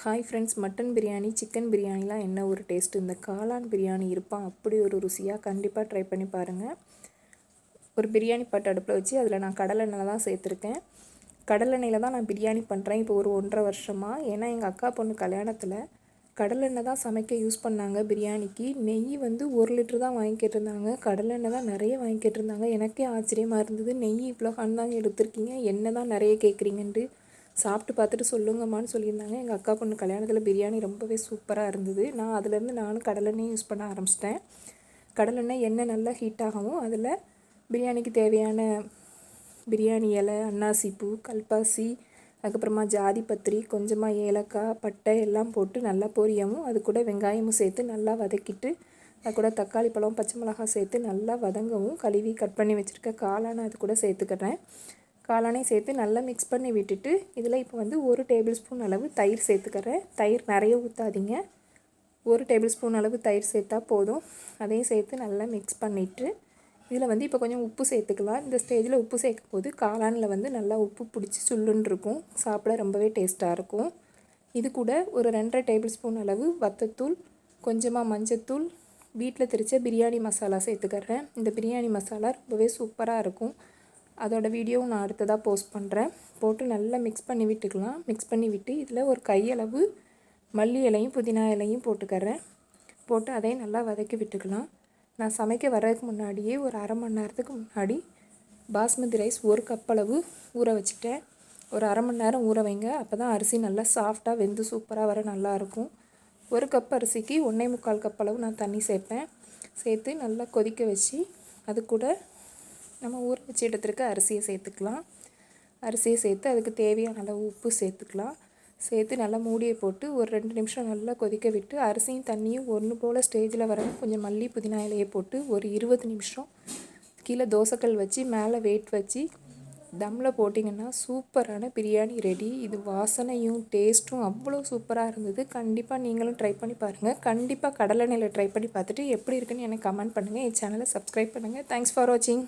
Hi friends, mutton biryani, chicken பிரியாணிலாம் என்ன ஒரு டேஸ்ட்டு. இந்த காளான் பிரியாணி இருப்பான் அப்படி ஒரு ருசியாக. கண்டிப்பாக ட்ரை பண்ணி பாருங்கள். ஒரு பிரியாணி பாட்டு அடுப்பில் வச்சு அதில் நான் கடலெண்ணெய் தான் சேர்த்துருக்கேன். கடலெண்ணெயில் தான் நான் பிரியாணி பண்ணுறேன் இப்போ ஒரு 1.5 வருஷமாக. ஏன்னா எங்கள் அக்கா பொண்ணு கல்யாணத்தில் கடலெண்ணெய் தான் சமைக்க யூஸ் பண்ணாங்க பிரியாணிக்கு. நெய் வந்து 1 லிட்டர் தான் வாங்கிக்கிட்டு இருந்தாங்க. கடலெண்ணெய் தான் நிறைய வாங்கிக்கிட்டு இருந்தாங்க. எனக்கே ஆச்சரியமாக இருந்தது, நெய் இவ்வளோ தாங்க எடுத்திருக்கீங்க, எண்ணெய் தான் நிறைய கேட்குறீங்கன்ட்டு. சாப்பிட்டு பார்த்துட்டு சொல்லுங்கம்மான்னு சொல்லியிருந்தாங்க. எங்கள் அக்கா பொண்ணு கல்யாணத்தில் பிரியாணி ரொம்பவே சூப்பராக இருந்தது. அதுலேருந்து நானும் கடலெண்ணெய் யூஸ் பண்ண ஆரம்பிச்சிட்டேன். கடலெண்ணெய் எண்ணெய் நல்லா ஹீட் ஆகவும் அதில் பிரியாணிக்கு தேவையான பிரியாணி இலை, அன்னாசிப்பூ, கல்பாசி, அதுக்கப்புறமா ஜாதிபத்திரி, கொஞ்சமாக ஏலக்காய், பட்டை எல்லாம் போட்டு நல்லா பொரியவும், அது கூட வெங்காயமும் சேர்த்து நல்லா வதக்கிட்டு, அது கூட தக்காளி பழம், பச்சை மிளகாய் சேர்த்து நல்லா வதங்கவும், கழுவி கட் பண்ணி வச்சுருக்க காளானை அது கூட சேர்த்துக்கிறேன். காளானையும் சேர்த்து நல்லா மிக்ஸ் பண்ணி விட்டுட்டு, இதில் இப்போ வந்து 1 டேபிள் ஸ்பூன் அளவு தயிர் சேர்த்துக்கிறேன். தயிர் நிறைய ஊற்றாதீங்க, 1 டேபிள் ஸ்பூன் அளவு தயிர் சேர்த்தா போதும். அதையும் சேர்த்து நல்லா மிக்ஸ் பண்ணிவிட்டு, இதில் வந்து இப்போ கொஞ்சம் உப்பு சேர்த்துக்கலாம். இந்த ஸ்டேஜில் உப்பு சேர்க்கும் போது காளானில் வந்து நல்லா உப்பு பிடிச்சி சுள்ளுன்னு இருக்கும், சாப்பிட ரொம்பவே டேஸ்ட்டாக இருக்கும். இது கூட ஒரு 2.5 டேபிள் ஸ்பூன் அளவு வத்தத்தூள், கொஞ்சமாக மஞ்சத்தூள், வீட்டில் திரிச்ச பிரியாணி மசாலா சேர்த்துக்கிறேன். இந்த பிரியாணி மசாலா ரொம்பவே சூப்பராக இருக்கும். அதோட வீடியோவும் நான் அடுத்ததாக போஸ்ட் பண்ணுறேன். போட்டு நல்லா மிக்ஸ் பண்ணி விட்டுக்கலாம். மிக்ஸ் பண்ணி விட்டு இதில் ஒரு கையளவு மல்லி இலையும் புதினா இலையும் போட்டுக்கிறேன். போட்டு அதையும் நல்லா வதக்கி விட்டுக்கலாம். நான் சமைக்க வர்றதுக்கு முன்னாடியே ஒரு 1/2 மணி நேரத்துக்கு முன்னாடி பாஸ்மதி ரைஸ் 1 கப் அளவு ஊற வச்சுட்டேன். ஒரு 1/2 மணி நேரம் ஊற வைங்க, அப்போ தான் அரிசி நல்லா சாஃப்டாக வெந்து சூப்பராக வர நல்லாயிருக்கும். 1 கப் அரிசிக்கு 1.25 கப் அளவு நான் தண்ணி சேர்ப்பேன். சேர்த்து நல்லா கொதிக்க வச்சு அது கூட நம்ம ஊற வச்சு எடுத்துருக்க அரிசியை சேர்த்துக்கலாம். அரிசியை சேர்த்து அதுக்கு தேவையான அளவு உப்பு சேர்த்துக்கலாம். சேர்த்து நல்லா மூடியை போட்டு ஒரு 2 நிமிஷம் நல்லா கொதிக்க விட்டு, அரிசியும் தண்ணியும் ஒன்று போல் ஸ்டேஜில் வரணும். கொஞ்சம் மல்லி புதினா இலையை போட்டு ஒரு 20 நிமிஷம் கீழே தோசைக்கல் வச்சு மேலே வெயிட் வச்சு தம்மில் போட்டிங்கன்னா சூப்பரான பிரியாணி ரெடி. இது வாசனையும் டேஸ்ட்டும் அவ்வளோ சூப்பராக இருந்தது. கண்டிப்பாக நீங்களும் ட்ரை பண்ணி பாருங்கள். கண்டிப்பாக கடலெண்ணெயில் ட்ரை பண்ணி பார்த்துட்டு எப்படி இருக்குன்னு எனக்கு கமெண்ட் பண்ணுங்கள். என் சேனலை சப்ஸ்கிரைப் பண்ணுங்கள். தேங்க்ஸ் ஃபார் வாட்சிங்.